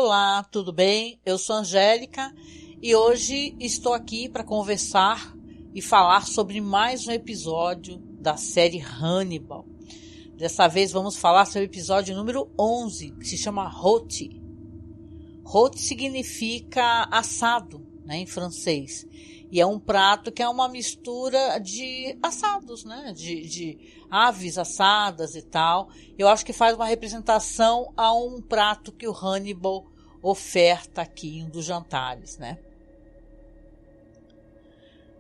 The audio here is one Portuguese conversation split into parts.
Olá, tudo bem? Eu sou Angélica e hoje estou aqui para conversar e falar sobre mais um episódio da série Hannibal. Dessa vez vamos falar sobre o episódio número 11, que se chama Rôti. Rôti significa assado, né, em francês. E é um prato que é uma mistura de assados, né? De aves assadas e tal. Eu acho que faz uma representação a um prato que o Hannibal oferta aqui em um dos jantares, né?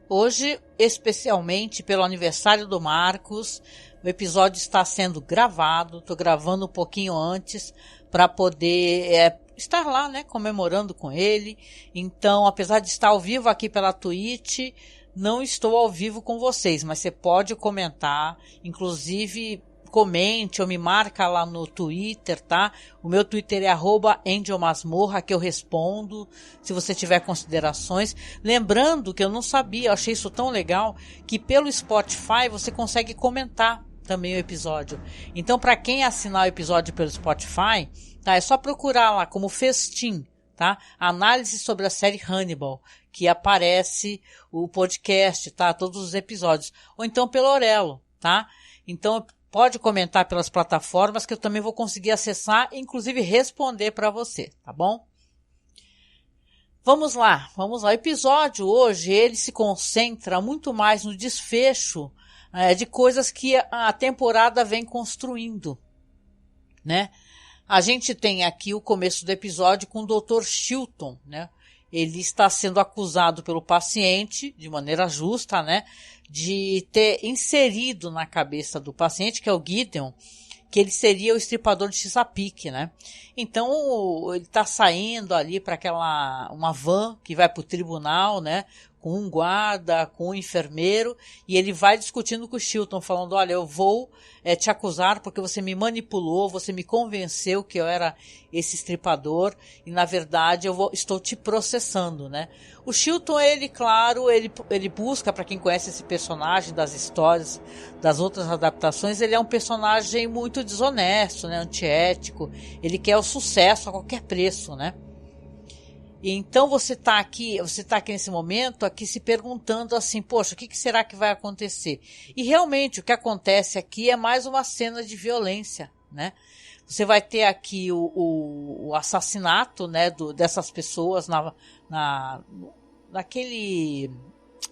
Hoje, especialmente pelo aniversário do Marcos, o episódio está sendo gravado. Estou gravando um pouquinho antes para poder estar lá, né, comemorando com ele. Então, apesar de estar ao vivo aqui pela Twitch, não estou ao vivo com vocês, mas você pode comentar, inclusive comente ou me marca lá no Twitter, tá? O meu Twitter é @angelmasmorra, que eu respondo se você tiver considerações. Lembrando que eu não sabia, eu achei isso tão legal, que pelo Spotify você consegue comentar também o episódio. Então, para quem assinar o episódio pelo Spotify, tá, é só procurar lá como Festim, tá? Análise sobre a série Hannibal, que aparece o podcast, tá? Todos os episódios. Ou então pelo Orelo, tá? Então, pode comentar pelas plataformas que eu também vou conseguir acessar e inclusive responder para você, tá bom? Vamos lá. O episódio hoje, ele se concentra muito mais no desfecho de coisas que a temporada vem construindo, né? A gente tem aqui o começo do episódio com o Dr. Chilton, né? Ele está sendo acusado pelo paciente, de maneira justa, né? De ter inserido na cabeça do paciente, que é o Gideon, que ele seria o estripador de Chesapeake, né? Então, ele está saindo ali para uma van que vai para o tribunal, né? Com um guarda, com um enfermeiro, e ele vai discutindo com o Chilton, falando, olha, eu vou te acusar porque você me manipulou, você me convenceu que eu era esse estripador, e na verdade estou te processando, né? O Chilton, ele, claro, ele busca, para quem conhece esse personagem das histórias, das outras adaptações, ele é um personagem muito desonesto, né? Antiético, ele quer o sucesso a qualquer preço, né? Então você tá aqui nesse momento aqui se perguntando assim, poxa, o que será que vai acontecer? E realmente o que acontece aqui é mais uma cena de violência, né? Você vai ter aqui o assassinato, né, dessas pessoas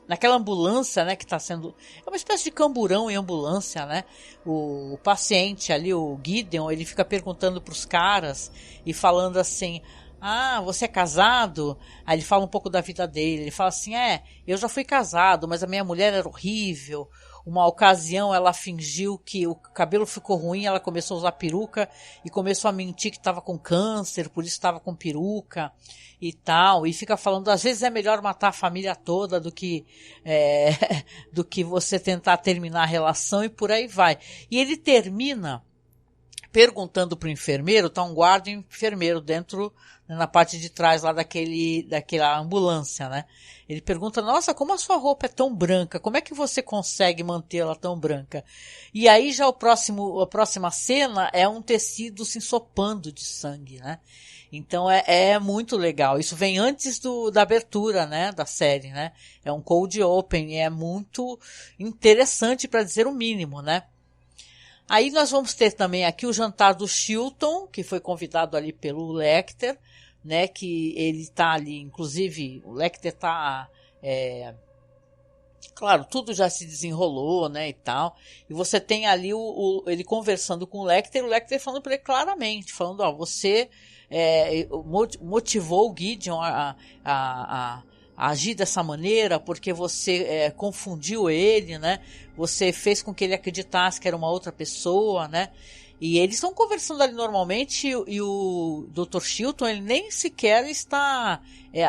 naquela ambulância, né, que está sendo, é uma espécie de camburão em ambulância, né? O paciente ali, o Gideon, ele fica perguntando para os caras e falando assim, ah, você é casado? Aí ele fala um pouco da vida dele. Ele fala assim, eu já fui casado, mas a minha mulher era horrível. Uma ocasião ela fingiu que o cabelo ficou ruim, ela começou a usar peruca e começou a mentir que estava com câncer, por isso estava com peruca e tal. E fica falando, às vezes é melhor matar a família toda do que você tentar terminar a relação e por aí vai. E ele termina perguntando pro enfermeiro, tá um guarda e um enfermeiro dentro, né, na parte de trás lá daquela ambulância, né? Ele pergunta, nossa, como a sua roupa é tão branca? Como é que você consegue mantê-la tão branca? E aí já a próxima cena é um tecido se ensopando de sangue, né? Então é muito legal. Isso vem antes da abertura, né, da série, né? É um cold open, é muito interessante para dizer o mínimo, né? Aí nós vamos ter também aqui o jantar do Chilton, que foi convidado ali pelo Lecter, né, que ele está ali, inclusive o Lecter está, claro, tudo já se desenrolou, né, e tal, e você tem ali ele conversando com o Lecter falando para ele claramente, falando, ó, você motivou o Gideon a agir dessa maneira porque você confundiu ele, né? Você fez com que ele acreditasse que era uma outra pessoa, né? E eles estão conversando ali normalmente e o Dr. Chilton, ele nem sequer está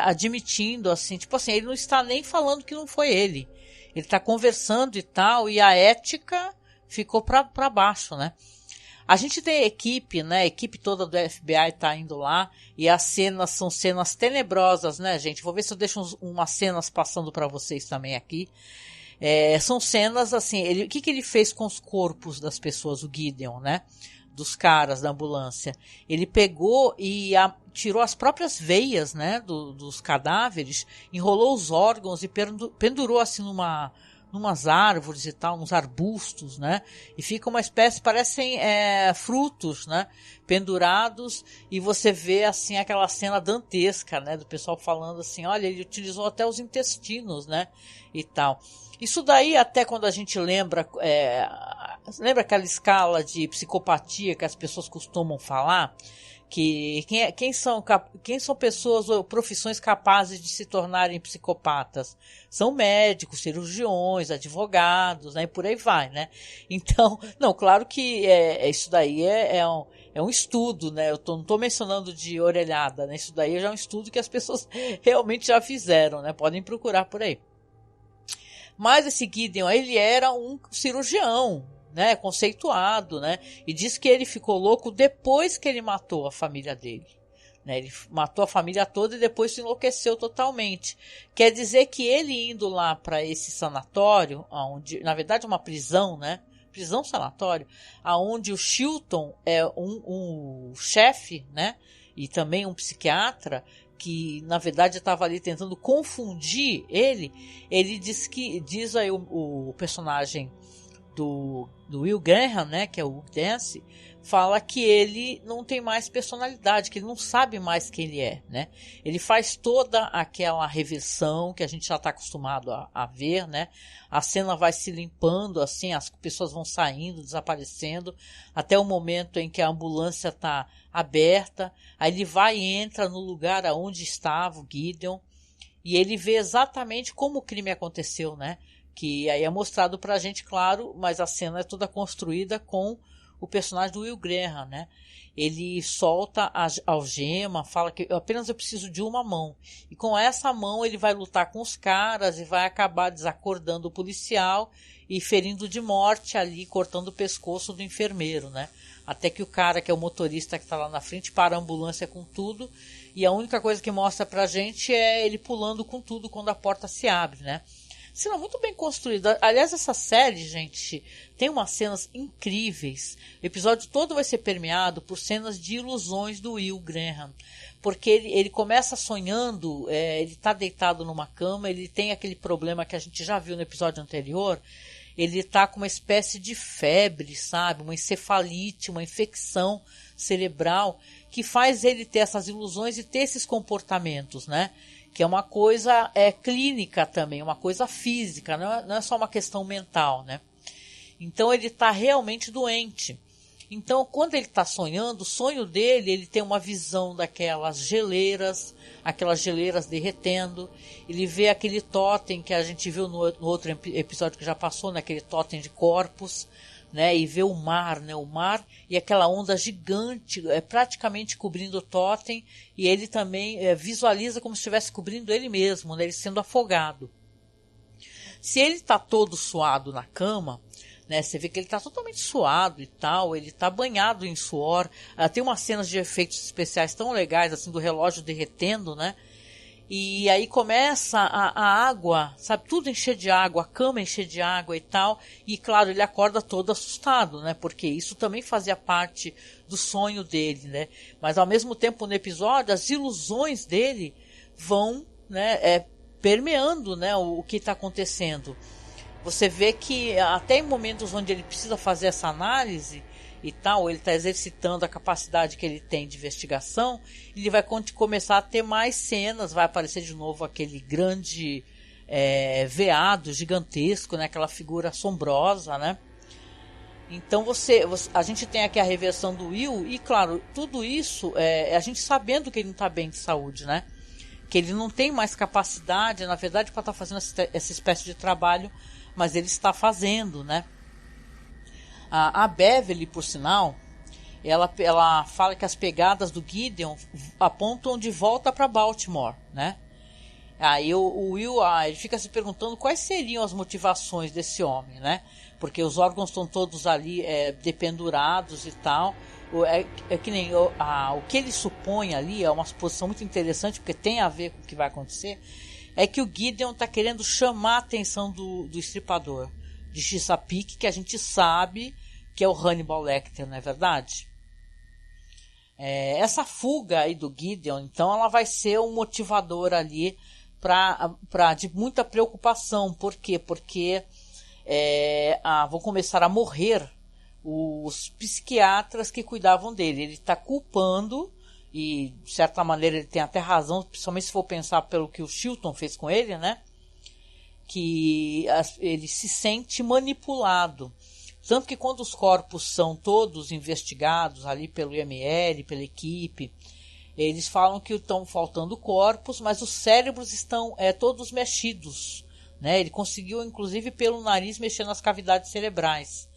admitindo, assim, tipo assim, ele não está nem falando que não foi ele. Ele está conversando e tal, e a ética ficou para baixo, né? A gente tem a equipe, né? A equipe toda do FBI tá indo lá e as cenas são cenas tenebrosas, né, gente? Vou ver se eu deixo umas cenas passando para vocês também aqui. São cenas assim, o que ele fez com os corpos das pessoas, o Gideon, né? dos caras da ambulância. Ele pegou e tirou as próprias veias, né, dos cadáveres, enrolou os órgãos e pendurou assim numas árvores e tal, uns arbustos, né? E fica uma espécie, parecem frutos, né? Pendurados, e você vê assim aquela cena dantesca, né? Do pessoal falando assim, olha, ele utilizou até os intestinos, né? E tal. Isso daí até quando a gente lembra aquela escala de psicopatia que as pessoas costumam falar? Que quem são pessoas ou profissões capazes de se tornarem psicopatas? São médicos, cirurgiões, advogados, né, e por aí vai, né? Então, não, claro que isso daí é um estudo, né? Não estou mencionando de orelhada, né? Isso daí já é um estudo que as pessoas realmente já fizeram, né? Podem procurar por aí. Mas esse Gideon, ele era um cirurgião, né, conceituado, né, e diz que ele ficou louco depois que ele matou a família dele, né, ele matou a família toda e depois se enlouqueceu totalmente. Quer dizer que ele indo lá para esse sanatório, onde, na verdade, uma prisão, né, prisão sanatório, aonde o Chilton é um chefe, né, e também um psiquiatra, que na verdade estava ali tentando confundir ele diz aí o personagem do Will Graham, né, que é o Hugh Dancy, fala que ele não tem mais personalidade, que ele não sabe mais quem ele é, né? Ele faz toda aquela reversão que a gente já está acostumado a ver, né? A cena vai se limpando, assim, as pessoas vão saindo, desaparecendo, até o momento em que a ambulância está aberta, aí ele vai e entra no lugar onde estava o Gideon, e ele vê exatamente como o crime aconteceu, né? Que aí é mostrado pra gente, claro, mas a cena é toda construída com o personagem do Will Graham, né? Ele solta a algema, fala que apenas eu preciso de uma mão. E com essa mão ele vai lutar com os caras e vai acabar desacordando o policial e ferindo de morte ali, cortando o pescoço do enfermeiro, né? Até que o cara, que é o motorista que tá lá na frente, para a ambulância com tudo. E a única coisa que mostra pra gente é ele pulando com tudo quando a porta se abre, né? Cena muito bem construída. Aliás, essa série, gente, tem umas cenas incríveis. O episódio todo vai ser permeado por cenas de ilusões do Will Graham. Porque ele começa sonhando, ele está deitado numa cama, ele tem aquele problema que a gente já viu no episódio anterior. Ele está com uma espécie de febre, sabe? Uma encefalite, uma infecção cerebral que faz ele ter essas ilusões e ter esses comportamentos, né? Que é uma coisa clínica também, uma coisa física, não é só uma questão mental, né? Então ele está realmente doente. Então quando ele está sonhando, o sonho dele, ele tem uma visão daquelas geleiras derretendo, ele vê aquele totem que a gente viu no outro episódio que já passou, naquele totem de corpos, né, e vê o mar, né, o mar e aquela onda gigante praticamente cobrindo o totem, e ele também visualiza como se estivesse cobrindo ele mesmo, né, ele sendo afogado. Se ele está todo suado na cama, né, você vê que ele está totalmente suado e tal, ele está banhado em suor, tem umas cenas de efeitos especiais tão legais, assim, do relógio derretendo, né, e aí começa a água, sabe, tudo encher de água, a cama encher de água e tal, e claro, ele acorda todo assustado, né, porque isso também fazia parte do sonho dele, né, mas ao mesmo tempo no episódio, as ilusões dele vão, né, permeando, né, o que está acontecendo. Você vê que até em momentos onde ele precisa fazer essa análise e tal, ele está exercitando a capacidade que ele tem de investigação, ele vai começar a ter mais cenas, vai aparecer de novo aquele grande veado gigantesco, né, aquela figura assombrosa, né? Então a gente tem aqui a reversão do Will e, claro, tudo isso a gente sabendo que ele não está bem de saúde, né? Que ele não tem mais capacidade, na verdade, para estar fazendo essa espécie de trabalho, mas ele está fazendo, né? A Beverly, por sinal, ela fala que as pegadas do Gideon apontam de volta para Baltimore, né? Aí o Will ele fica se perguntando quais seriam as motivações desse homem, né? Porque os órgãos estão todos ali dependurados e tal. Que nem o que ele supõe ali, é uma suposição muito interessante, porque tem a ver com o que vai acontecer, é que o Gideon está querendo chamar a atenção do estripador de Chesapeake, que a gente sabe que é o Hannibal Lecter, não é verdade? Essa fuga aí do Gideon, então, ela vai ser um motivador ali de muita preocupação. Por quê? Porque vão começar a morrer os psiquiatras que cuidavam dele. Ele está culpando, e de certa maneira ele tem até razão, principalmente se for pensar pelo que o Chilton fez com ele, né? Que ele se sente manipulado. Tanto que quando os corpos são todos investigados ali pelo IML, pela equipe, eles falam que estão faltando corpos, mas os cérebros estão todos mexidos, né? Ele conseguiu, inclusive, pelo nariz, mexer nas cavidades cerebrais,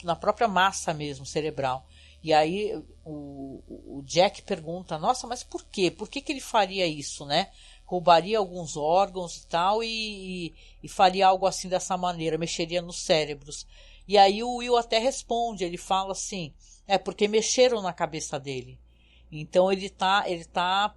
na própria massa mesmo cerebral. E aí o Jack pergunta, nossa, mas por quê? Por que ele faria isso, né? Roubaria alguns órgãos e tal e faria algo assim dessa maneira, mexeria nos cérebros. E aí o Will até responde, ele fala assim, porque mexeram na cabeça dele. Então ele tá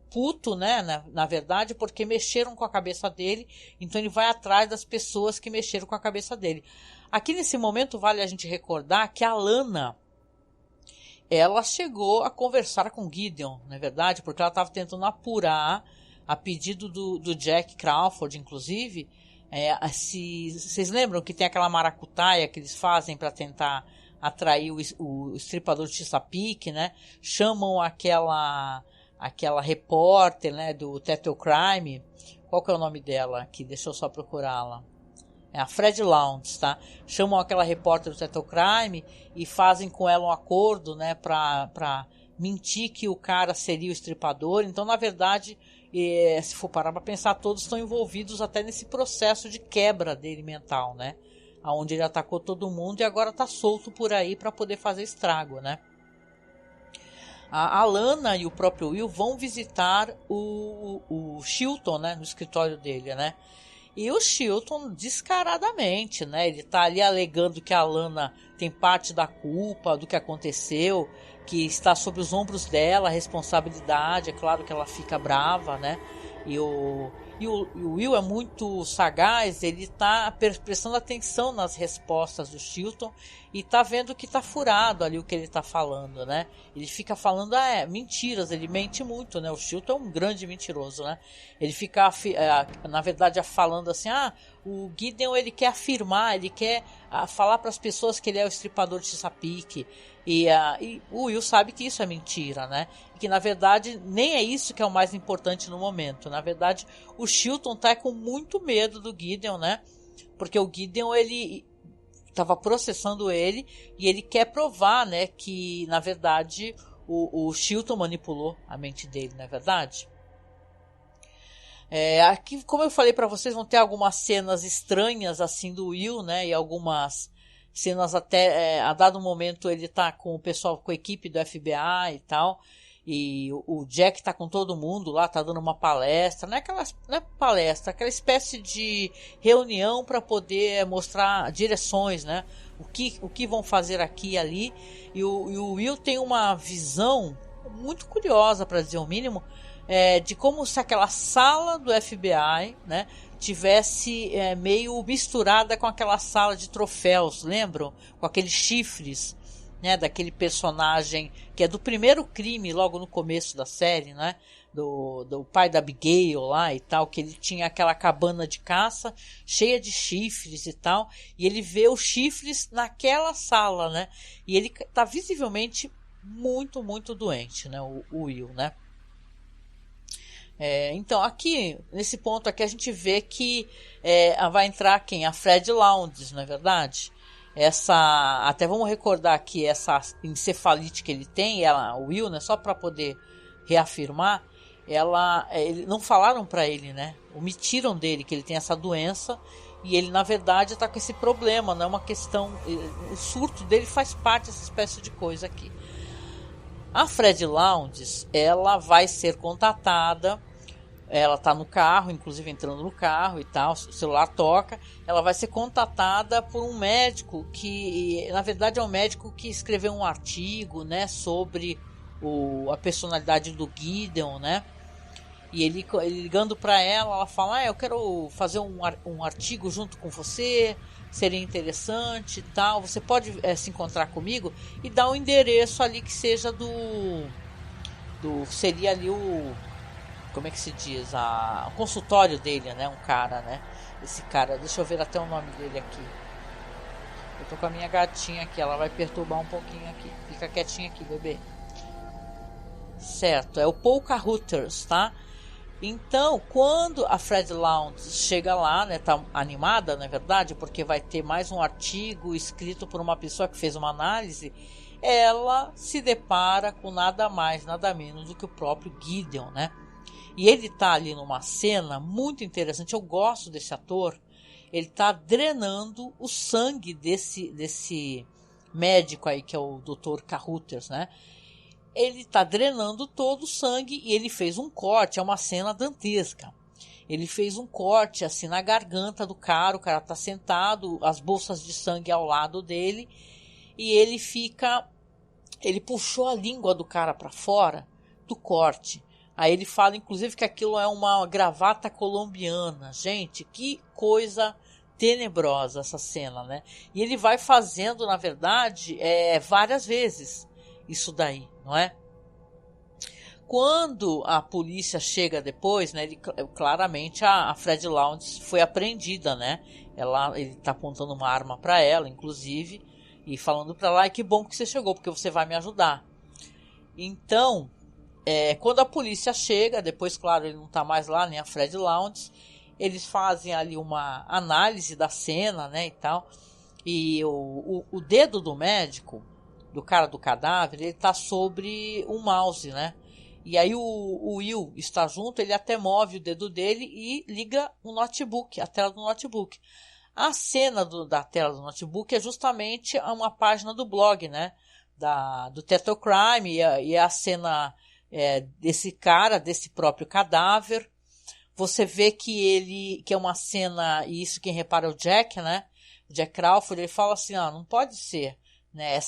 puto, né, na verdade, porque mexeram com a cabeça dele, então ele vai atrás das pessoas que mexeram com a cabeça dele. Aqui nesse momento vale a gente recordar que a Lana, ela chegou a conversar com Gideon, não é verdade? Porque ela estava tentando apurar, a pedido do Jack Crawford, inclusive, se vocês lembram que tem aquela maracutaia que eles fazem para tentar atrair o estripador de Chesapeake, né? Chamam aquela repórter, né, do Tettle Crime. Qual que é o nome dela aqui? Deixa eu só procurá-la. É a Fred Lowndes, tá? Chamam aquela repórter do Tettle Crime e fazem com ela um acordo, né, para mentir que o cara seria o estripador. Então, na verdade, se for parar para pensar, todos estão envolvidos até nesse processo de quebra dele mental, né? Onde ele atacou todo mundo e agora está solto por aí para poder fazer estrago, né? A Lana e o próprio Will vão visitar o Chilton, né, no escritório dele, né? E o Chilton, descaradamente, né? Ele tá ali alegando que a Lana tem parte da culpa do que aconteceu, que está sobre os ombros dela a responsabilidade. É claro que ela fica brava, né? E o Will é muito sagaz, ele tá prestando atenção nas respostas do Chilton e tá vendo que tá furado ali o que ele tá falando, né? Ele fica falando mentiras, ele mente muito, né? O Chilton é um grande mentiroso, né? Ele fica, na verdade, falando assim, o Gideon, ele quer afirmar, ele quer falar para as pessoas que ele é o estripador de Chesapeake. E o Will sabe que isso é mentira, né? E que na verdade nem é isso que é o mais importante no momento. Na verdade, o Chilton tá com muito medo do Gideon, né? Porque o Gideon, ele estava processando ele e ele quer provar, né, que na verdade o Chilton manipulou a mente dele, não é verdade? Aqui, como eu falei para vocês, vão ter algumas cenas estranhas assim do Will, né? E algumas cenas até a dado momento ele tá com o pessoal, com a equipe do FBI e tal, e o Jack tá com todo mundo lá, tá dando uma palestra, não é palestra, aquela espécie de reunião para poder mostrar direções, né? O que vão fazer aqui e ali, e o Will tem uma visão muito curiosa, para dizer o mínimo, de como se aquela sala do FBI, né, tivesse meio misturada com aquela sala de troféus, lembram? Com aqueles chifres, né, daquele personagem que é do primeiro crime, logo no começo da série, né, do pai da Abigail lá e tal, que ele tinha aquela cabana de caça cheia de chifres e tal, e ele vê os chifres naquela sala, né, e ele tá visivelmente muito, muito doente, né, o Will, né. Então, aqui, nesse ponto aqui, a gente vê que vai entrar quem? A Fred Lowndes, não é verdade? Até vamos recordar aqui essa encefalite que ele tem, o Will, né, só para poder reafirmar, não falaram para ele, né? Omitiram dele que ele tem essa doença e ele, na verdade, está com esse problema, não é uma questão. O surto dele faz parte dessa espécie de coisa aqui. A Fred Lowndes, ela vai ser contatada, ela tá no carro, inclusive entrando no carro e tal, o celular toca, ela vai ser contatada por um médico que, na verdade, é um médico que escreveu um artigo, né, sobre a personalidade do Gideon, né, e ele ligando para ela fala, eu quero fazer um artigo junto com você, seria interessante e tal. Você pode se encontrar comigo e dar um endereço ali que seja seria ali como é que se diz? O consultório dele, né? Um cara, né? Esse cara, deixa eu ver até o nome dele aqui. Eu tô com a minha gatinha aqui, ela vai perturbar um pouquinho aqui. Fica quietinha aqui, bebê. Certo, é o Paul Carothers, tá? Então, quando a Fred Lowndes chega lá, né, tá animada, na verdade, porque vai ter mais um artigo escrito por uma pessoa que fez uma análise, ela se depara com nada mais, nada menos do que o próprio Gideon, né? E ele tá ali numa cena muito interessante, eu gosto desse ator, ele tá drenando o sangue desse médico aí, que é o Dr. Carothers, né? Ele tá drenando todo o sangue e ele fez um corte, é uma cena dantesca. Ele fez um corte assim na garganta do cara, o cara tá sentado, as bolsas de sangue ao lado dele, e ele puxou a língua do cara para fora do corte. Aí ele fala, inclusive, que aquilo é uma gravata colombiana. Gente, que coisa tenebrosa essa cena, né? E ele vai fazendo, na verdade, várias vezes isso daí, não é? Quando a polícia chega depois, né, claramente a Fred Lowndes foi apreendida, né? Ele tá apontando uma arma para ela, inclusive, e falando para ela, que bom que você chegou, porque você vai me ajudar. Então, quando a polícia chega, depois, claro, ele não tá mais lá, nem a Fred Lowndes, eles fazem ali uma análise da cena, né, e tal, e o dedo do médico, do cara do cadáver, ele tá sobre um mouse, né? E aí o Will está junto, ele até move o dedo dele e liga o notebook, a tela do notebook. A cena da tela do notebook é justamente uma página do blog, né? Do Tetocrime, e a cena desse cara, desse próprio cadáver. Você vê que é uma cena, e isso quem repara é o Jack, né? O Jack Crawford, ele fala assim, não pode ser, né?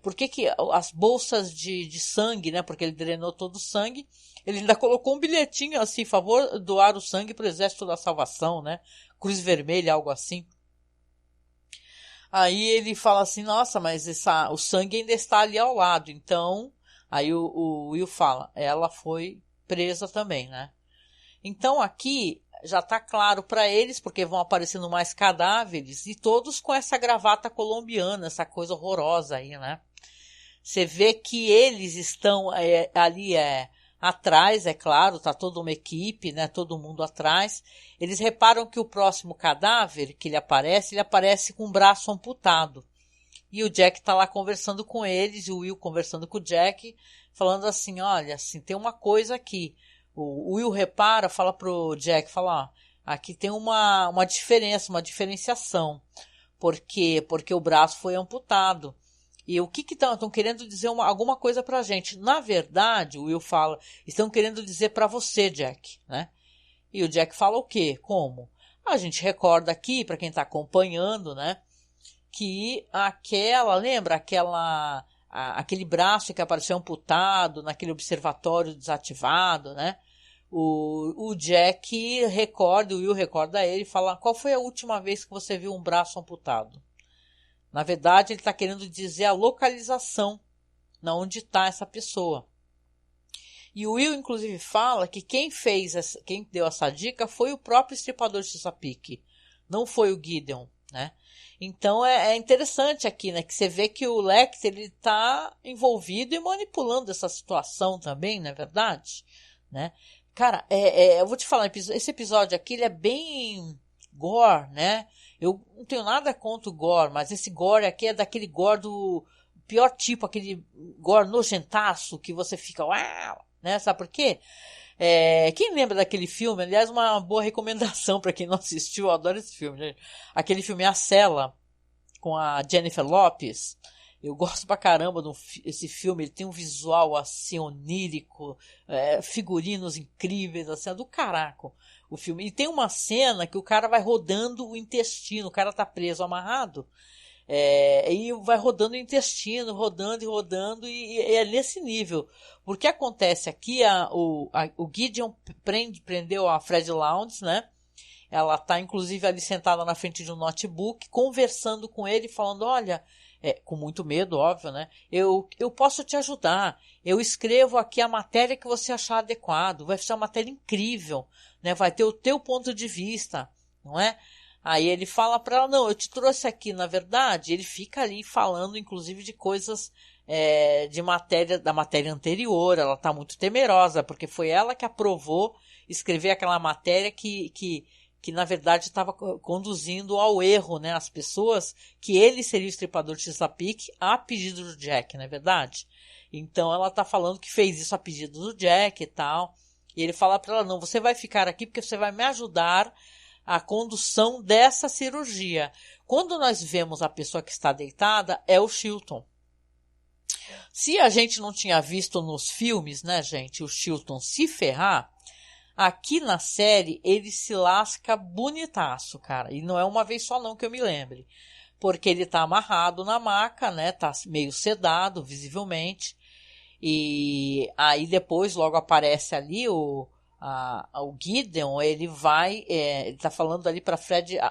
Por que as bolsas de sangue, né? Porque ele drenou todo o sangue. Ele ainda colocou um bilhetinho assim, favor doar o sangue para o Exército da Salvação, né? Cruz Vermelha, algo assim. Aí ele fala assim, nossa, mas o sangue ainda está ali ao lado. Então, aí o Will fala, ela foi presa também, né? Então aqui já está claro para eles, porque vão aparecendo mais cadáveres, e todos com essa gravata colombiana, essa coisa horrorosa aí, né? Você vê que eles estão ali atrás, é claro, tá toda uma equipe, né? Todo mundo atrás. Eles reparam que o próximo cadáver que ele aparece com o braço amputado. E o Jack tá lá conversando com eles, e o Will conversando com o Jack, falando assim, olha, assim, tem uma coisa aqui. O Will repara, fala pro Jack, fala, aqui tem uma diferença, uma diferenciação. Por quê? Porque o braço foi amputado. E o que estão querendo dizer alguma coisa pra gente? Na verdade, o Will fala, estão querendo dizer pra você, Jack, né? E o Jack fala o quê? Como? A gente recorda aqui, pra quem tá acompanhando, né? Que lembra aquele braço que apareceu amputado naquele observatório desativado, né? O Jack recorda, o Will recorda ele e fala, qual foi a última vez que você viu um braço amputado? Na verdade, ele está querendo dizer a localização, na onde está essa pessoa. E o Will, inclusive, fala que quem deu essa dica foi o próprio Estripador de Chesapeake, não foi o Gideon, né? Então é interessante aqui, né, que você vê que o Lecter ele está envolvido e manipulando essa situação também, não é verdade? Né? Cara, eu vou te falar, esse episódio aqui ele é bem gore, né? Eu não tenho nada contra o gore, mas esse gore aqui é daquele gore do pior tipo, aquele gore nojentaço que você fica, uau, né? Sabe por quê? Quem lembra daquele filme? Aliás, uma boa recomendação para quem não assistiu, eu adoro esse filme, gente. Aquele filme A Cela, com a Jennifer Lopez. Eu gosto pra caramba desse filme, ele tem um visual assim onírico, figurinos incríveis, assim, é do caraco o filme. E tem uma cena que o cara vai rodando o intestino, o cara tá preso, amarrado, e vai rodando o intestino, rodando e rodando, e é nesse nível. Porque acontece aqui, o Gideon prendeu a Fred Lowndes, né? ela tá inclusive ali sentada na frente de um notebook, conversando com ele, falando, olha, com muito medo, óbvio, né? Eu posso te ajudar. Eu escrevo aqui a matéria que você achar adequado. Vai ser uma matéria incrível, né? Vai ter o teu ponto de vista, não é? Aí ele fala para ela, não, eu te trouxe aqui, na verdade, ele fica ali falando, inclusive, de coisas da matéria anterior. Ela está muito temerosa, porque foi ela que aprovou escrever aquela matéria que na verdade estava conduzindo ao erro, né? As pessoas, que ele seria o estripador de Chesapeake a pedido do Jack, não é verdade? Então ela está falando que fez isso a pedido do Jack e tal. E ele fala para ela, não, você vai ficar aqui porque você vai me ajudar a condução dessa cirurgia. Quando nós vemos a pessoa que está deitada, é o Chilton. Se a gente não tinha visto nos filmes, né, gente, o Chilton se ferrar, aqui na série ele se lasca bonitaço, cara. E não é uma vez só não que eu me lembre. Porque ele tá amarrado na maca, né, tá meio sedado, visivelmente. E aí depois logo aparece ali o Gideon, ele tá falando ali para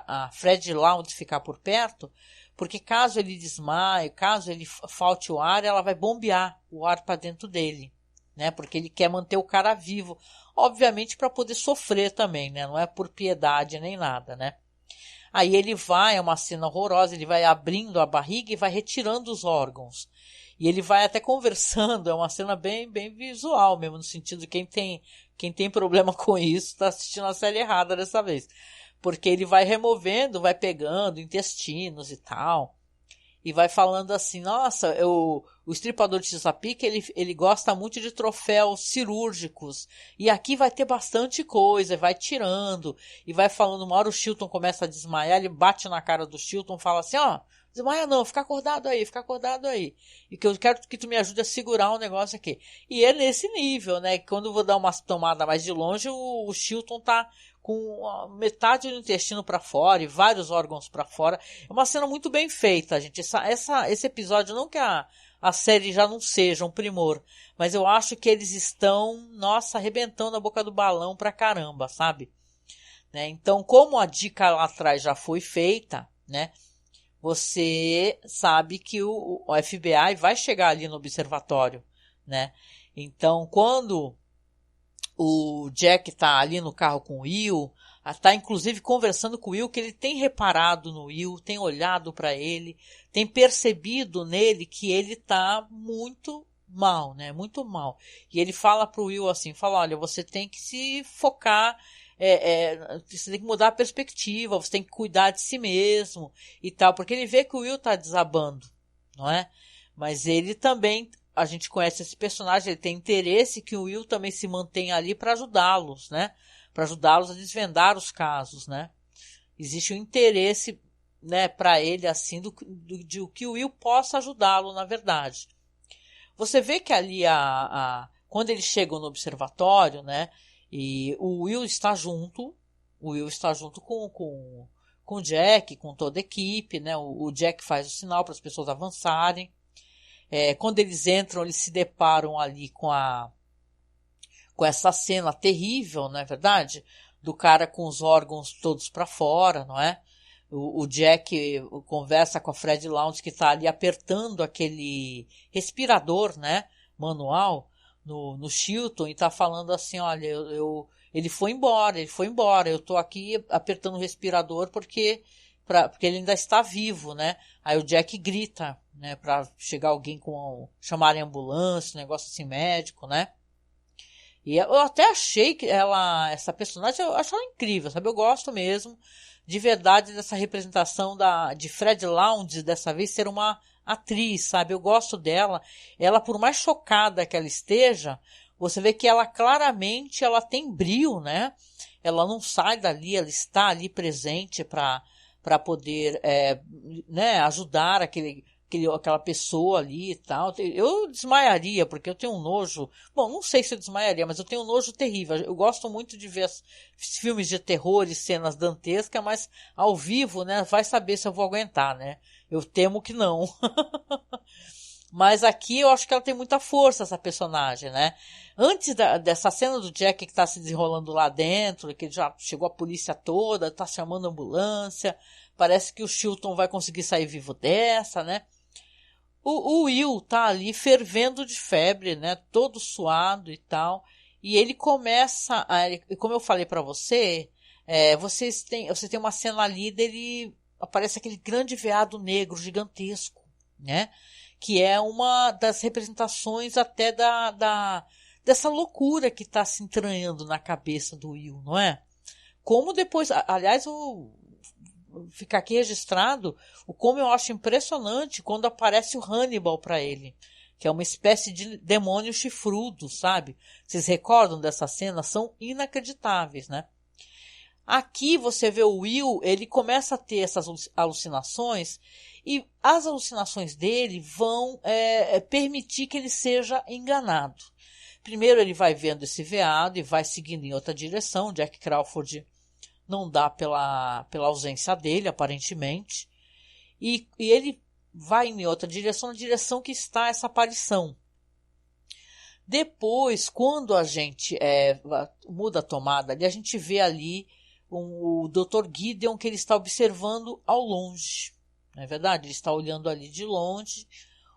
a Fred Lounge ficar por perto, porque caso ele desmaie, caso ele falte o ar, ela vai bombear o ar para dentro dele, né? Porque ele quer manter o cara vivo, obviamente para poder sofrer também, né? Não é por piedade nem nada, né? Aí ele é uma cena horrorosa, ele vai abrindo a barriga e vai retirando os órgãos. E ele vai até conversando, é uma cena bem, bem visual mesmo, no sentido de quem tem problema com isso está assistindo a série errada dessa vez. Porque ele vai removendo, vai pegando intestinos e tal. E vai falando assim, nossa, o estripador de Chesapeake, ele gosta muito de troféus cirúrgicos. E aqui vai ter bastante coisa, vai tirando. E vai falando, uma hora o Chilton começa a desmaiar, ele bate na cara do Chilton, fala assim, ó, desmaia não, fica acordado aí. E que eu quero que tu me ajude a segurar um negócio aqui. E é nesse nível, né? Quando eu vou dar uma tomada mais de longe, o Chilton tá com metade do intestino para fora e vários órgãos para fora. É uma cena muito bem feita, gente. Esse episódio, não que a série já não seja um primor, mas eu acho que eles estão, nossa, arrebentando a boca do balão pra caramba, sabe? Né? Então, como a dica lá atrás já foi feita, né? Você sabe que o FBI vai chegar ali no observatório, né? Então, quando o Jack tá ali no carro com o Will, tá inclusive conversando com o Will, que ele tem reparado no Will, tem olhado para ele, tem percebido nele que ele tá muito mal, né? Muito mal. E ele fala pro Will assim, olha, você tem que se focar, você tem que mudar a perspectiva, você tem que cuidar de si mesmo e tal, porque ele vê que o Will tá desabando, não é? Mas ele também, a gente conhece esse personagem, ele tem interesse que o Will também se mantenha ali para ajudá-los, né? Para ajudá-los a desvendar os casos, né? Existe um interesse, né, para ele, assim, de que o Will possa ajudá-lo, na verdade. Você vê que ali, quando eles chegam no observatório, né, e o Will está junto com o Jack, com toda a equipe, né? O Jack faz o sinal para as pessoas avançarem. Quando eles entram, eles se deparam ali com essa cena terrível, não é verdade? Do cara com os órgãos todos para fora, não é? O Jack conversa com a Fred Lounge, que está ali apertando aquele respirador, né, manual no Chilton, e está falando assim, olha, ele foi embora, eu estou aqui apertando o respirador porque ele ainda está vivo, né? Aí o Jack grita, né, para chegar alguém chamarem ambulância, um negócio assim médico, né? E eu até achei que essa personagem, eu acho ela incrível, sabe? Eu gosto mesmo, de verdade, dessa representação de Fred Lounge, dessa vez ser uma atriz, sabe? Eu gosto dela. Ela, por mais chocada que ela esteja, você vê que ela claramente, ela tem brio, né? Ela não sai dali, ela está ali presente para poder, né, ajudar aquela pessoa ali e tal. Eu desmaiaria, porque eu tenho um nojo. Bom, não sei se eu desmaiaria, mas eu tenho um nojo terrível. Eu gosto muito de ver filmes de terror e cenas dantescas, mas ao vivo, né, vai saber se eu vou aguentar, né? Eu temo que não. Mas aqui eu acho que ela tem muita força, essa personagem, né? Antes dessa cena do Jack que tá se desenrolando lá dentro, que já chegou a polícia toda, tá chamando a ambulância, parece que o Chilton vai conseguir sair vivo dessa, né? O Will tá ali fervendo de febre, né? Todo suado e tal. E ele começa, como eu falei pra você, você tem uma cena ali dele, aparece aquele grande veado negro gigantesco, né? Que é uma das representações até dessa loucura que está se entranhando na cabeça do Will, não é? Como depois, aliás, fica aqui registrado como eu acho impressionante quando aparece o Hannibal para ele, que é uma espécie de demônio chifrudo, sabe? Vocês recordam dessa cena? São inacreditáveis, né? Aqui você vê o Will, ele começa a ter essas alucinações e as alucinações dele vão permitir que ele seja enganado. Primeiro ele vai vendo esse veado e vai seguindo em outra direção. Jack Crawford não dá pela ausência dele, aparentemente. E ele vai em outra direção, na direção que está essa aparição. Depois, quando a gente muda a tomada ali, a gente vê ali o Dr. Gideon que ele está observando ao longe. Não é verdade? Ele está olhando ali de longe,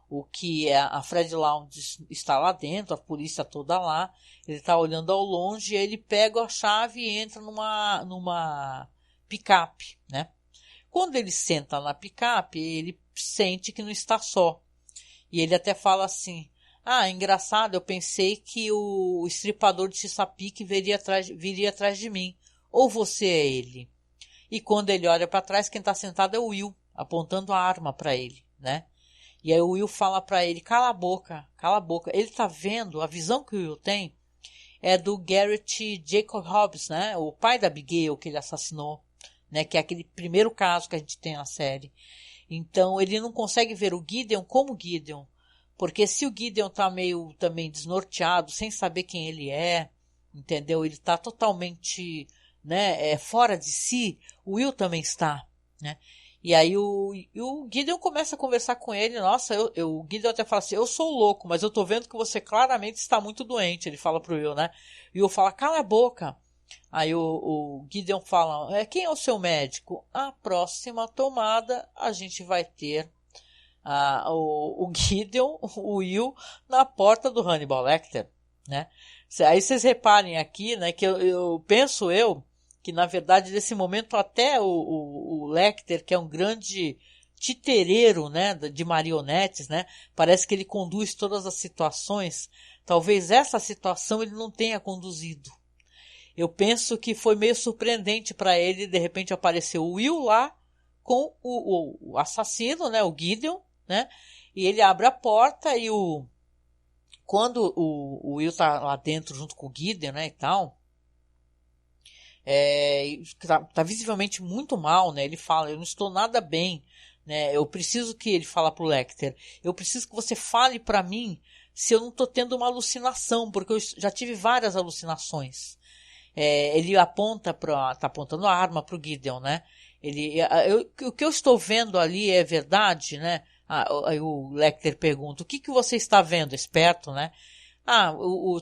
o que a Fred Lounge está lá dentro, a polícia toda lá. Ele está olhando ao longe e ele pega a chave e entra numa picape, né? Quando ele senta na picape, ele sente que não está só. E ele até fala assim: engraçado, eu pensei que o estripador de Chesapeake viria atrás de mim. Ou você é ele? E quando ele olha para trás, quem está sentado é o Will, apontando a arma para ele, né? E aí o Will fala para ele: cala a boca, cala a boca. Ele está vendo, a visão que o Will tem é do Garrett Jacob Hobbs, né? O pai da Abigail que ele assassinou, né? Que é aquele primeiro caso que a gente tem na série. Então ele não consegue ver o Gideon como Gideon, porque se o Gideon está meio também desnorteado, sem saber quem ele é, entendeu? Ele está totalmente, né, fora de si, o Will também está, né? E aí o Gideon começa a conversar com ele. Nossa, o Gideon até fala assim: eu sou louco, mas eu tô vendo que você claramente está muito doente. Ele fala pro Will, né? E o Will fala: cala a boca. Aí o Gideon fala: quem é o seu médico? A próxima tomada a gente vai ter o Gideon, o Will, na porta do Hannibal Lecter, né? Aí vocês reparem aqui, né, que eu penso que na verdade nesse momento até o Lecter, que é um grande titereiro, né, de marionetes, né, parece que ele conduz todas as situações. Talvez essa situação ele não tenha conduzido. Eu penso que foi meio surpreendente para ele, de repente apareceu o Will lá com o assassino, né, o Gideon, né, e ele abre a porta e quando o Will tá lá dentro junto com o Gideon, né, e tal, tá visivelmente muito mal, né, ele fala: eu não estou nada bem, né, eu preciso que, ele fala pro Lecter, eu preciso que você fale para mim se eu não tô tendo uma alucinação, porque eu já tive várias alucinações. Ele tá apontando a arma pro Gideon, né? O que eu estou vendo ali é verdade, né? Aí o Lecter pergunta: o que você está vendo, esperto, né?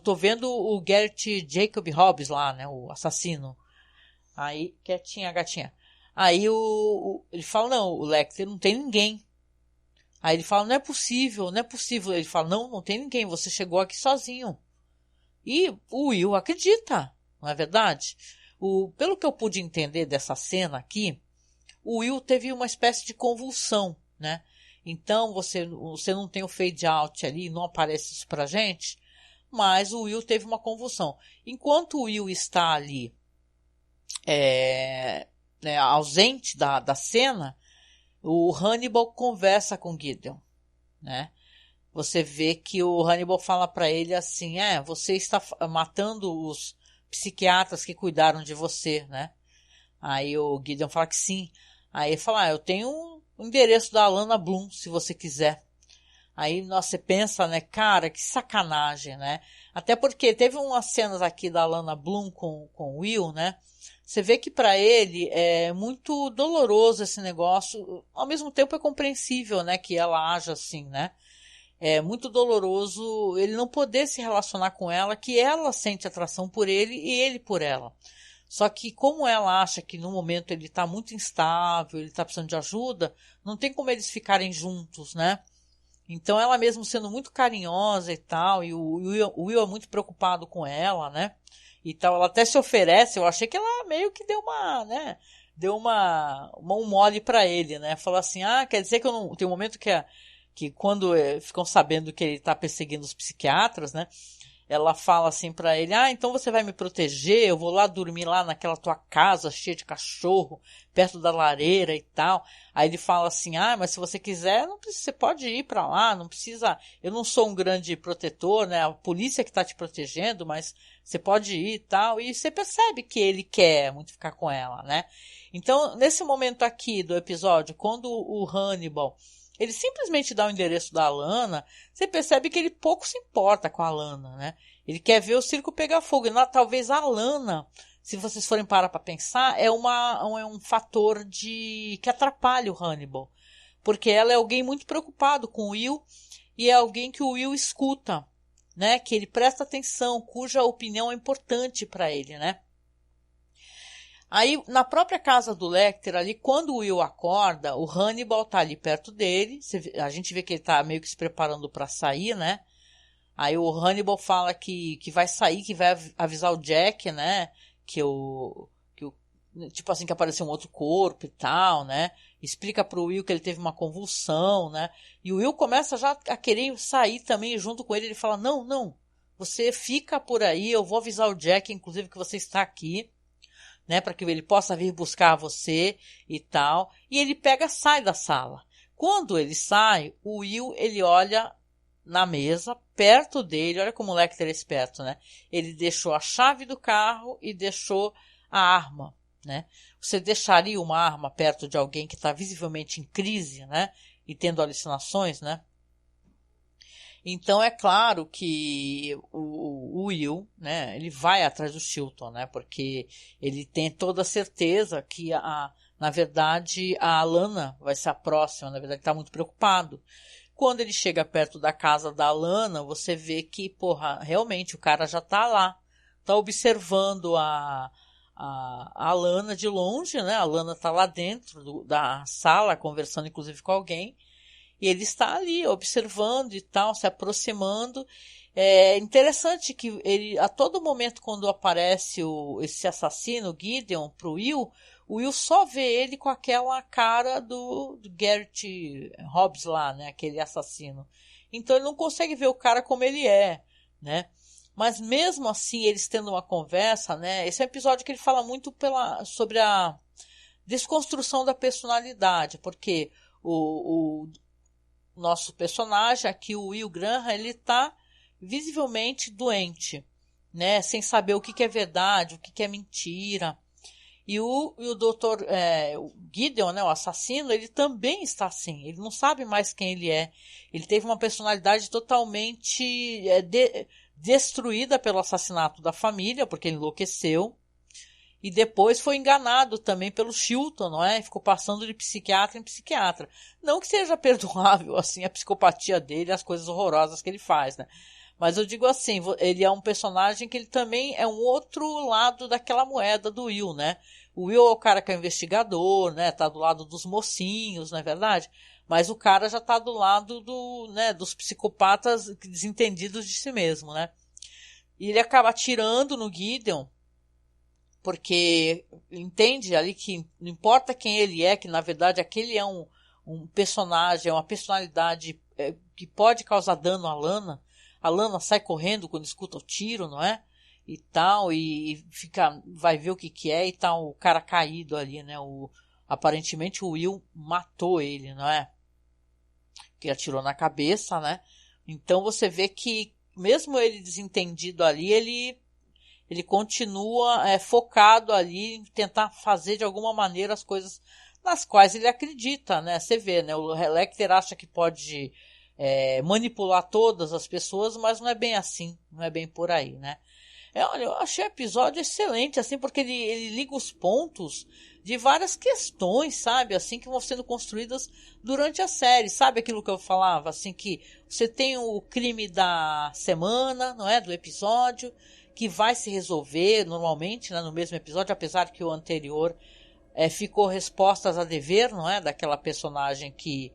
Tô vendo o Garrett Jacob Hobbs lá, né? O assassino. Aí, quietinha, gatinha. Aí ele fala: não, o Lecter, não tem ninguém. Aí ele fala: não é possível, não é possível. Ele fala: não tem ninguém, você chegou aqui sozinho. E o Will acredita. Não é verdade? Pelo que eu pude entender dessa cena aqui, o Will teve uma espécie de convulsão, né? Então você não tem o fade out ali, não aparece isso pra gente, mas o Will teve uma convulsão. Enquanto o Will está ali né, ausente da cena, o Hannibal conversa com Gideon, né? Você vê que o Hannibal fala para ele assim: você está matando os psiquiatras que cuidaram de você, né? Aí o Gideon fala que sim. Aí ele fala: eu tenho o endereço da Alana Bloom, se você quiser. Aí você pensa, né, cara, que sacanagem, né? Até porque teve umas cenas aqui da Alana Bloom com o Will, né? Você vê que para ele é muito doloroso esse negócio. Ao mesmo tempo é compreensível, né, que ela haja assim, né? é muito doloroso ele não poder se relacionar com ela, que ela sente atração por ele e ele por ela. Só que como ela acha que no momento ele está muito instável, ele está precisando de ajuda, não tem como eles ficarem juntos, né? Então ela mesmo sendo muito carinhosa e tal, e o Will é muito preocupado com ela, né? E tal, ela até se oferece, eu achei que ela meio que deu uma, né? Deu um mole pra ele, né? Falou assim, quer dizer que eu não... Tem um momento que quando ficam sabendo que ele tá perseguindo os psiquiatras, né? Ela fala assim pra ele, então você vai me proteger, eu vou lá dormir lá naquela tua casa cheia de cachorro, perto da lareira e tal. Aí ele fala assim, mas se você quiser, não precisa, você pode ir pra lá, não precisa, eu não sou um grande protetor, né, a polícia que tá te protegendo, mas você pode ir e tal. E você percebe que ele quer muito ficar com ela, né. Então, nesse momento aqui do episódio, quando o Hannibal ele simplesmente dá o endereço da Alana, você percebe que ele pouco se importa com a Alana, né? Ele quer ver o circo pegar fogo. E talvez a Alana, se vocês forem parar para pensar, é um fator que atrapalha o Hannibal. Porque ela é alguém muito preocupado com o Will e é alguém que o Will escuta, né? Que ele presta atenção, cuja opinião é importante para ele, né? Aí, na própria casa do Lecter, ali, quando o Will acorda, o Hannibal tá ali perto dele, a gente vê que ele tá meio que se preparando para sair, né? Aí o Hannibal fala que vai sair, que vai avisar o Jack, né? Tipo assim, que apareceu um outro corpo e tal, né? Explica pro Will que ele teve uma convulsão, né? E o Will começa já a querer sair também junto com ele. Ele fala, não, você fica por aí, eu vou avisar o Jack, inclusive, que você está aqui, né, para que ele possa vir buscar você e tal. E ele sai da sala. Quando ele sai, o Will, ele olha na mesa, perto dele, olha como o Lecter é esperto, né? Ele deixou a chave do carro e deixou a arma, né? Você deixaria uma arma perto de alguém que está visivelmente em crise, né? E tendo alucinações, né? Então é claro que o Will, né, ele vai atrás do Chilton, né, porque ele tem toda a certeza que na verdade a Alana vai ser a próxima, na verdade ele está muito preocupado. Quando ele chega perto da casa da Alana, você vê que, realmente o cara já está lá, está observando a Alana de longe, né, a Alana está lá dentro da sala conversando inclusive com alguém. E ele está ali observando e tal, se aproximando. É interessante que ele, a todo momento quando aparece esse assassino, Gideon, pro Will, o Will só vê ele com aquela cara do Garrett Hobbs lá, né? Aquele assassino. Então ele não consegue ver o cara como ele é, né? Mas mesmo assim, eles tendo uma conversa, né? Esse é um episódio que ele fala muito sobre a desconstrução da personalidade, porque o nosso personagem aqui, o Will Graham, ele tá visivelmente doente, né? Sem saber o que é verdade, o que é mentira. E o Dr. O Gideon, né, o assassino, ele também está assim. Ele não sabe mais quem ele é. Ele teve uma personalidade totalmente destruída pelo assassinato da família, porque ele enlouqueceu. E depois foi enganado também pelo Chilton, não é? Ficou passando de psiquiatra em psiquiatra. Não que seja perdoável, assim, a psicopatia dele, as coisas horrorosas que ele faz, né? Mas eu digo assim, ele é um personagem que ele também é um outro lado daquela moeda do Will, né? O Will é o cara que é investigador, né? Tá do lado dos mocinhos, não é verdade? Mas o cara já tá do lado dos psicopatas desentendidos de si mesmo, né? E ele acaba atirando no Gideon, porque entende ali que não importa quem ele é, que na verdade aquele é um personagem, é uma personalidade que pode causar dano à Lana. A Lana sai correndo quando escuta o tiro, não é? E tal, e vai ver o que é, e tá o cara caído ali, né? Aparentemente o Will matou ele, não é? Que atirou na cabeça, né? Então você vê que mesmo ele desentendido ali, ele continua focado ali em tentar fazer de alguma maneira as coisas nas quais ele acredita, né? Você vê, né? O Lecter acha que pode manipular todas as pessoas, mas não é bem assim, não é bem por aí, né? Olha, eu achei o episódio excelente, assim, porque ele liga os pontos de várias questões, sabe, assim, que vão sendo construídas durante a série. Sabe aquilo que eu falava, assim, que você tem o crime da semana, não é, do episódio, que vai se resolver normalmente, né, no mesmo episódio, apesar que o anterior ficou respostas a dever, não é, daquela personagem que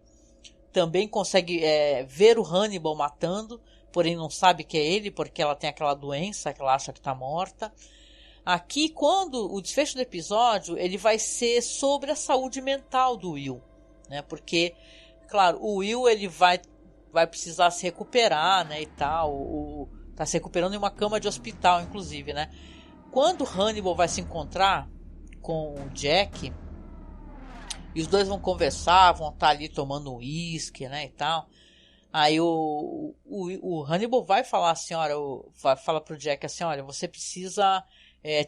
também consegue ver o Hannibal matando, porém não sabe que é ele, porque ela tem aquela doença que ela acha que está morta. Aqui, quando o desfecho do episódio, ele vai ser sobre a saúde mental do Will, né? Porque, claro, o Will ele vai precisar se recuperar, né, e tal, tá se recuperando em uma cama de hospital, inclusive, né? Quando Hannibal vai se encontrar com o Jack, e os dois vão conversar, vão estar ali tomando um uísque, né, e tal. Aí o Hannibal vai falar assim, olha, vai falar pro Jack assim, olha, você precisa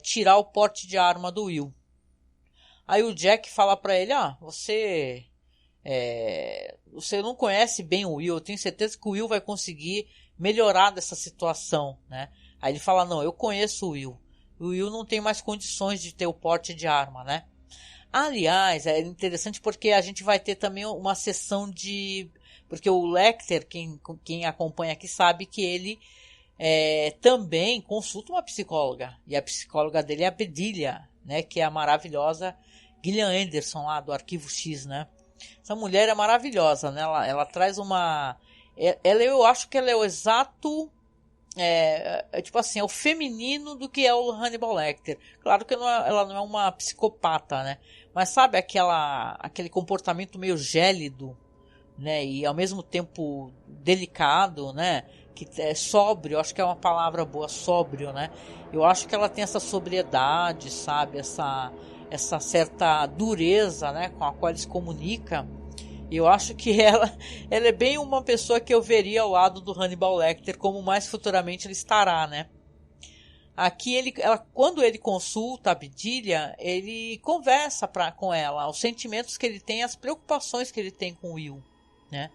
tirar o porte de arma do Will. Aí o Jack fala pra ele, você não conhece bem o Will, eu tenho certeza que o Will vai conseguir melhorar dessa situação, né? Aí ele fala, não, eu conheço o Will não tem mais condições de ter o porte de arma, né? Aliás, é interessante porque a gente vai ter também uma sessão de... Porque o Lecter, quem acompanha aqui, sabe que ele também consulta uma psicóloga. E a psicóloga dele é a Bedelia, né? Que é a maravilhosa Gillian Anderson lá do Arquivo X, né? Essa mulher é maravilhosa, né? Ela traz uma... eu acho que ela é o exato... tipo assim, é o feminino do que é o Hannibal Lecter. Claro que ela não é uma psicopata, né? Mas sabe aquele comportamento meio gélido, né? E ao mesmo tempo delicado, né? Que é sóbrio, acho que é uma palavra boa, sóbrio, né? Eu acho que ela tem essa sobriedade, sabe? Essa certa dureza, né? Com a qual ele se comunica. Eu acho que ela é bem uma pessoa que eu veria ao lado do Hannibal Lecter, como mais futuramente ele estará, né? Aqui quando ele consulta a Bedelia, ele conversa com ela, os sentimentos que ele tem, as preocupações que ele tem com o Will, né?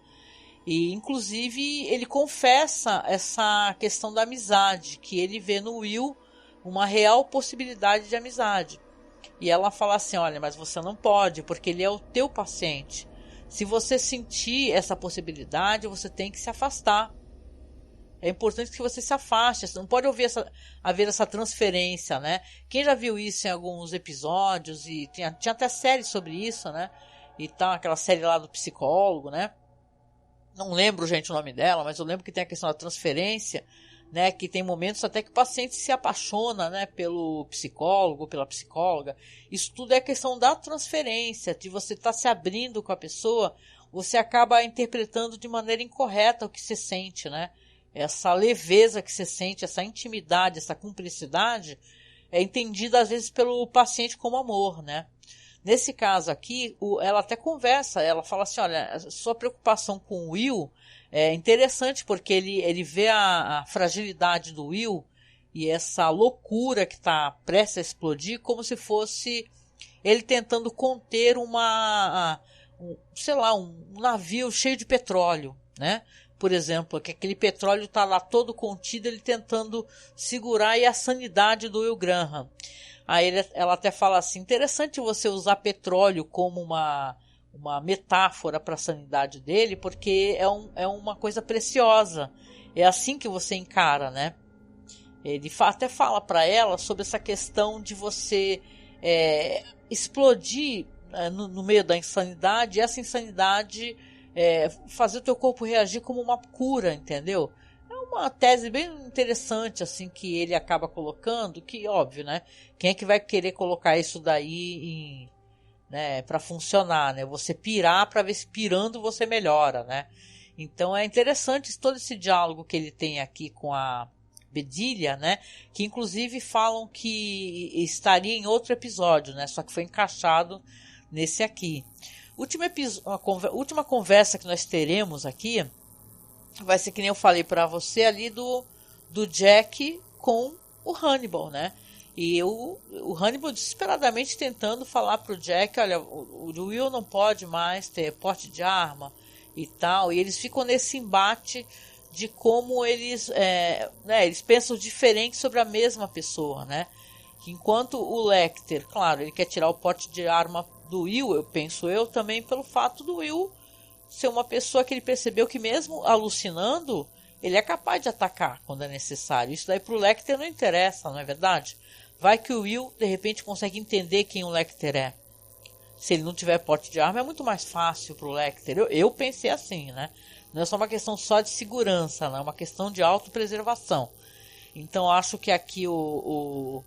E inclusive ele confessa essa questão da amizade, que ele vê no Will uma real possibilidade de amizade. E ela fala assim, olha, mas você não pode, porque ele é o teu paciente. Se você sentir essa possibilidade, você tem que se afastar. É importante que você se afaste. Você não pode haver essa transferência, né? Quem já viu isso em alguns episódios, e tinha até série sobre isso, né? E tal, aquela série lá do psicólogo, né? Não lembro, gente, o nome dela, mas eu lembro que tem a questão da transferência, né? Que tem momentos até que o paciente se apaixona, né? Pelo psicólogo, pela psicóloga. Isso tudo é questão da transferência, de você estar se abrindo com a pessoa, você acaba interpretando de maneira incorreta o que você sente, né? Essa leveza que você sente, essa intimidade, essa cumplicidade, é entendida às vezes pelo paciente como amor, né? Nesse caso aqui, ela até conversa, ela fala assim, olha, a sua preocupação com o Will é interessante porque ele vê a fragilidade do Will e essa loucura que está prestes a explodir como se fosse ele tentando conter um navio cheio de petróleo, né? Por exemplo, que aquele petróleo está lá todo contido, ele tentando segurar aí a sanidade do Will Graham. Aí ela até fala assim, interessante você usar petróleo como uma metáfora para a sanidade dele, porque é uma coisa preciosa. É assim que você encara, né? Ele até fala para ela sobre essa questão de você explodir no meio da insanidade, e essa insanidade fazer o teu corpo reagir como uma cura, entendeu? É uma tese bem interessante, assim, que ele acaba colocando, que, óbvio, né? Quem é que vai querer colocar isso daí né, para funcionar, né? Você pirar para ver se pirando você melhora, né? Então é interessante todo esse diálogo que ele tem aqui com a Bedelia, né? Que inclusive falam que estaria em outro episódio, né? Só que foi encaixado nesse aqui. Última conversa que nós teremos aqui vai ser que nem eu falei para você ali do Jack com o Hannibal, né? E o Hannibal desesperadamente tentando falar pro Jack, olha, o Will não pode mais ter porte de arma e tal. E eles ficam nesse embate de como eles pensam diferente sobre a mesma pessoa, né? Que enquanto o Lecter, claro, ele quer tirar o porte de arma do Will, eu penso também pelo fato do Will ser uma pessoa que ele percebeu que mesmo alucinando, ele é capaz de atacar quando é necessário. Isso daí pro Lecter não interessa, não é verdade? Vai que o Will, de repente, consegue entender quem o Lecter é. Se ele não tiver porte de arma, é muito mais fácil pro Lecter. Eu pensei assim, né? Não é só uma questão só de segurança, não é uma questão de autopreservação. Então, acho que aqui o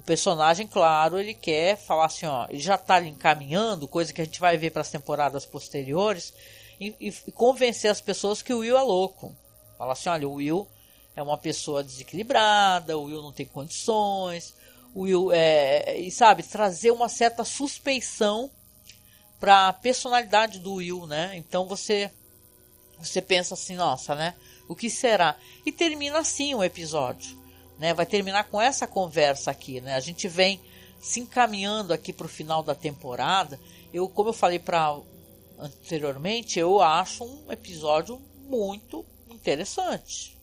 personagem, claro, ele quer falar assim, ó, ele já está ali encaminhando, coisa que a gente vai ver para as temporadas posteriores, e convencer as pessoas que o Will é louco. Fala assim, olha, o Will é uma pessoa desequilibrada, o Will não tem condições, o Will e sabe, trazer uma certa suspeição para a personalidade do Will, né? Então você pensa assim, nossa, né? O que será? E termina assim o episódio, né? Vai terminar com essa conversa aqui, né? A gente vem se encaminhando aqui para o final da temporada. Como eu falei anteriormente, eu acho um episódio muito interessante,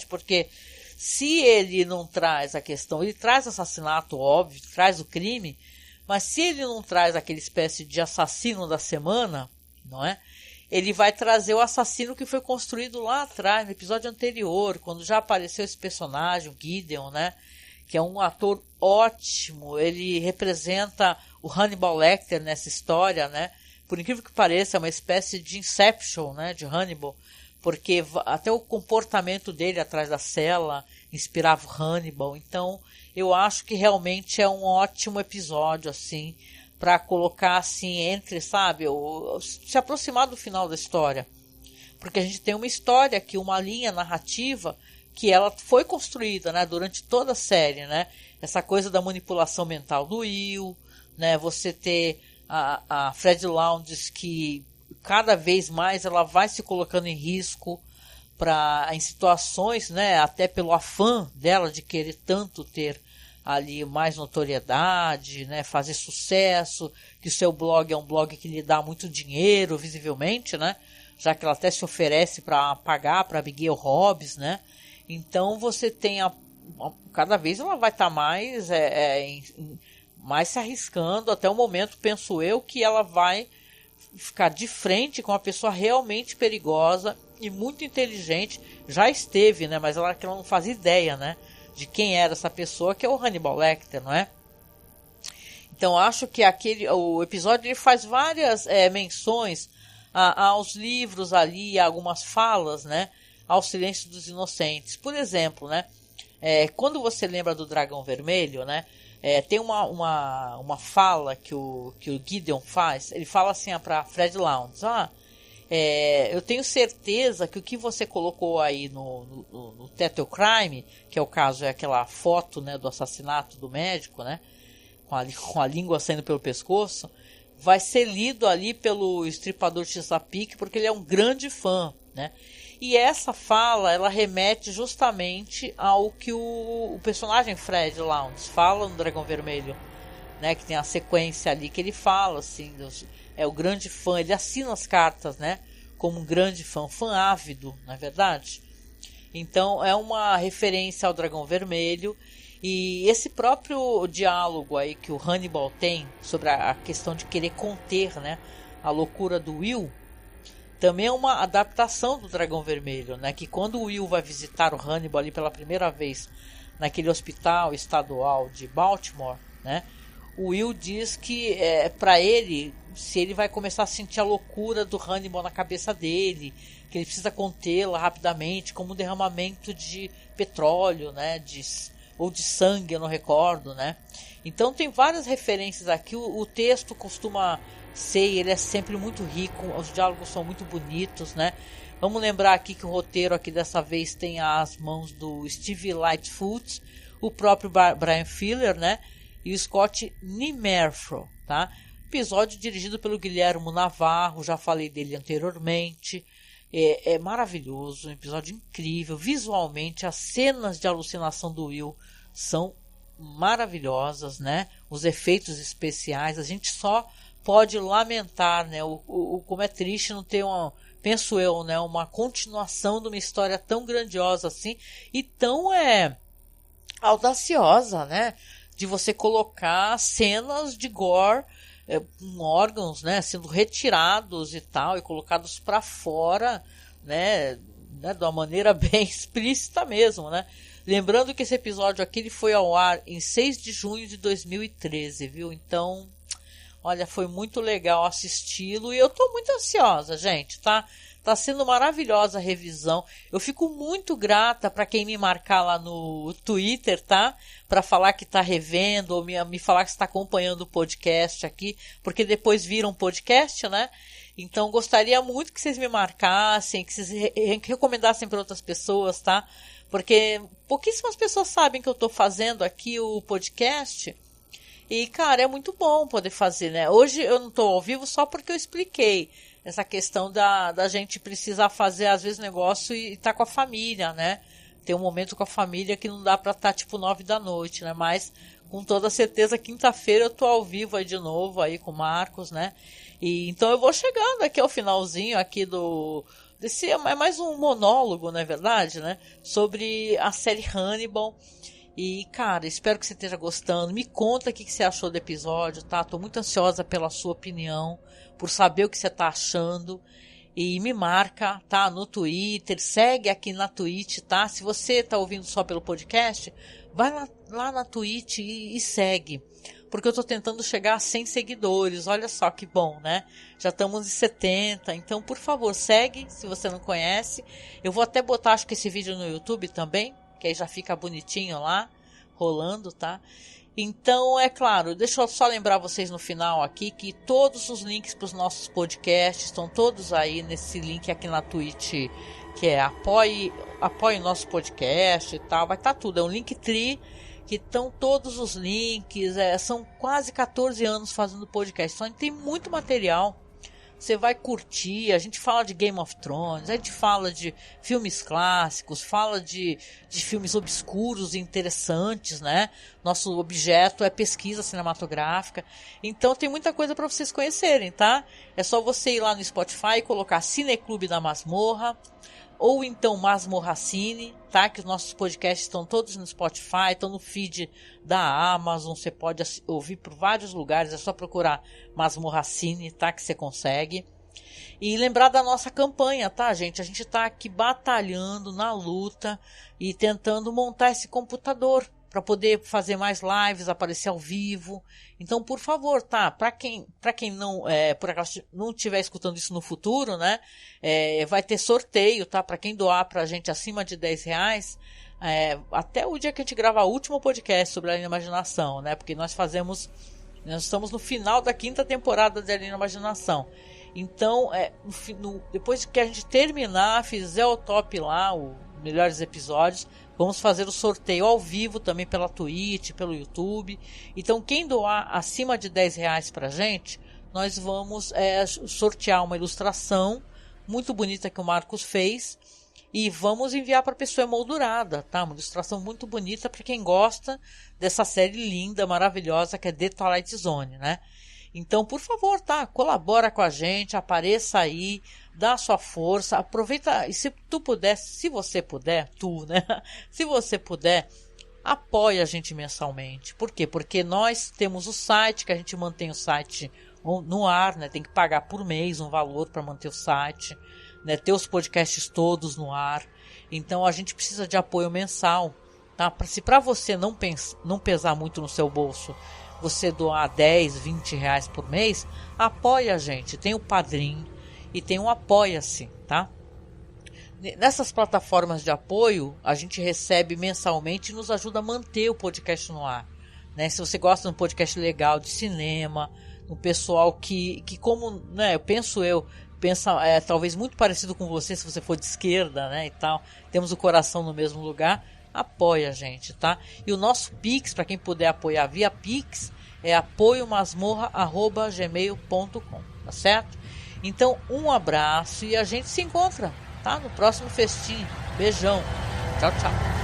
porque se ele não traz a questão, ele traz assassinato, óbvio, traz o crime, mas se ele não traz aquela espécie de assassino da semana, não é? Ele vai trazer o assassino que foi construído lá atrás, no episódio anterior, quando já apareceu esse personagem, o Gideon, né? Que é um ator ótimo, ele representa o Hannibal Lecter nessa história, né? Por incrível que pareça, é uma espécie de Inception, né, de Hannibal, porque até o comportamento dele atrás da cela inspirava o Hannibal. Então, eu acho que realmente é um ótimo episódio, assim, para colocar, assim, entre, sabe, se aproximar do final da história. Porque a gente tem uma história aqui, uma linha narrativa, que ela foi construída, né, durante toda a série, né? Essa coisa da manipulação mental do Will, né, você ter a Fred Lounds, que cada vez mais ela vai se colocando em risco em situações, né, até pelo afã dela de querer tanto ter ali mais notoriedade, né, fazer sucesso, que o seu blog é um blog que lhe dá muito dinheiro, visivelmente, né, já que ela até se oferece para pagar para Abigail Hobbs, né. Então você tem cada vez ela vai estar mais mais se arriscando, até o momento, penso eu, que ela vai ficar de frente com uma pessoa realmente perigosa e muito inteligente. Já esteve, né? Mas ela não fazia ideia, né? De quem era essa pessoa, que é o Hannibal Lecter, não é? Então, acho que o episódio ele faz várias menções aos livros ali, algumas falas, né? Ao Silêncio dos Inocentes. Por exemplo, né? Quando você lembra do Dragão Vermelho, né? Tem uma fala que o Gideon faz. Ele fala assim para Fred Lounds: eu tenho certeza que o que você colocou aí no Title Crime, que é o caso, é aquela foto, né, do assassinato do médico, né, com a língua saindo pelo pescoço, vai ser lido ali pelo estripador Chesapeake, porque ele é um grande fã, né? E essa fala, ela remete justamente ao que o personagem Fred Lounds fala no Dragão Vermelho, né? Que tem a sequência ali que ele fala, assim, é o grande fã, ele assina as cartas, né? Como um grande fã ávido, não é verdade? Então, é uma referência ao Dragão Vermelho. E esse próprio diálogo aí que o Hannibal tem sobre a questão de querer conter, né, a loucura do Will, também é uma adaptação do Dragão Vermelho, né? Que quando o Will vai visitar o Hannibal ali pela primeira vez naquele hospital estadual de Baltimore, né? O Will diz que para ele, se ele vai começar a sentir a loucura do Hannibal na cabeça dele, que ele precisa contê-la rapidamente, como um derramamento de petróleo, né? Ou de sangue, eu não recordo, né? Então tem várias referências aqui. O texto costuma ele é sempre muito rico, os diálogos são muito bonitos, né? Vamos lembrar aqui que o roteiro aqui dessa vez tem as mãos do Steve Lightfoot, o próprio Brian Fuller, né? E o Scott Nimerfro, tá? Episódio dirigido pelo Guilherme Navarro, já falei dele anteriormente. É maravilhoso, um episódio incrível. Visualmente, as cenas de alucinação do Will são maravilhosas, né? Os efeitos especiais, a gente só pode lamentar, né? Como é triste não ter penso eu, né? Uma continuação de uma história tão grandiosa assim e tão audaciosa, né? de você colocar cenas de gore, órgãos, né, sendo retirados e tal, e colocados para fora, né, de uma maneira bem explícita mesmo, né. Lembrando que esse episódio aqui ele foi ao ar em 6 de junho de 2013, viu? Então, olha, foi muito legal assisti-lo e eu tô muito ansiosa, gente, tá? Tá sendo maravilhosa a revisão. Eu fico muito grata para quem me marcar lá no Twitter, tá? Para falar que tá revendo ou me falar que está acompanhando o podcast aqui, porque depois vira um podcast, né? Então gostaria muito que vocês me marcassem, que vocês recomendassem para outras pessoas, tá? Porque pouquíssimas pessoas sabem que eu tô fazendo aqui o podcast. E, cara, é muito bom poder fazer, né? Hoje eu não tô ao vivo só porque eu expliquei essa questão da gente precisar fazer, às vezes, negócio e tá com a família, né? Tem um momento com a família que não dá pra estar, tipo, 9 da noite, né? Mas, com toda certeza, quinta-feira eu tô ao vivo aí de novo, aí com o Marcos, né? E, então eu vou chegando aqui ao finalzinho aqui desse é mais um monólogo, não é verdade, né? Sobre a série Hannibal. E, cara, espero que você esteja gostando. Me conta o que você achou do episódio, tá? Tô muito ansiosa pela sua opinião, por saber o que você tá achando. E me marca, tá? No Twitter, segue aqui na Twitch, tá? Se você tá ouvindo só pelo podcast, vai lá na Twitch e segue. Porque eu tô tentando chegar a 100 seguidores. Olha só que bom, né? Já estamos em 70. Então, por favor, segue se você não conhece. Eu vou até botar, acho que esse vídeo no YouTube também, que aí já fica bonitinho lá, rolando, tá? Então, é claro, deixa eu só lembrar vocês no final aqui que todos os links para os nossos podcasts estão todos aí nesse link aqui na Twitch, que é apoie nosso podcast e tal, vai estar tudo, é um Linktree, que estão todos os links, são quase 14 anos fazendo podcast, então a gente tem muito material. Você vai curtir, a gente fala de Game of Thrones, a gente fala de filmes clássicos, fala de filmes obscuros e interessantes, né? Nosso objeto é pesquisa cinematográfica. Então tem muita coisa para vocês conhecerem, tá? É só você ir lá no Spotify e colocar Cineclube da Masmorra, ou então Masmorra Cine, tá? Que os nossos podcasts estão todos no Spotify, estão no feed da Amazon, você pode ouvir por vários lugares, é só procurar Masmorra Cine, tá? Que você consegue. E lembrar da nossa campanha, tá, gente? A gente tá aqui batalhando na luta e tentando montar esse computador para poder fazer mais lives, aparecer ao vivo. Então, por favor, tá? Para quem não, por acaso não estiver escutando isso no futuro, né? Vai ter sorteio, tá? Para quem doar pra gente acima de R$10, até o dia que a gente gravar o último podcast sobre a Imaginação, né? Porque nós estamos no final da 5ª temporada de Alien Imaginação. Então, depois que a gente terminar, fizer o top lá, os melhores episódios, vamos fazer o sorteio ao vivo também pela Twitch, pelo YouTube. Então, quem doar acima de R$10 pra gente, nós vamos sortear uma ilustração muito bonita que o Marcos fez e vamos enviar para a pessoa emoldurada, tá? Uma ilustração muito bonita para quem gosta dessa série linda, maravilhosa que é The Twilight Zone, né? Então, por favor, tá? Colabora com a gente, apareça aí, dá a sua força, aproveita, e se você puder, né? Se você puder, apoia a gente mensalmente. Por quê? Porque nós temos o site, que a gente mantém o site no ar, né? Tem que pagar por mês um valor para manter o site, né? Ter os podcasts todos no ar. Então, a gente precisa de apoio mensal, tá? Se para você não pesar muito no seu bolso, você doar R$10, R$20 por mês, apoia a gente. Tem o Padrim e tem o Apoia-se, tá? Nessas plataformas de apoio, a gente recebe mensalmente e nos ajuda a manter o podcast no ar, né? Se você gosta de um podcast legal de cinema, um pessoal que como, né, pensa talvez muito parecido com você, se você for de esquerda, né, e tal, temos o coração no mesmo lugar, apoia a gente, tá? E o nosso Pix, para quem puder apoiar via Pix, é apoiomasmorra@gmail.com, tá certo? Então, um abraço e a gente se encontra, tá? No próximo festim. Beijão. Tchau, tchau.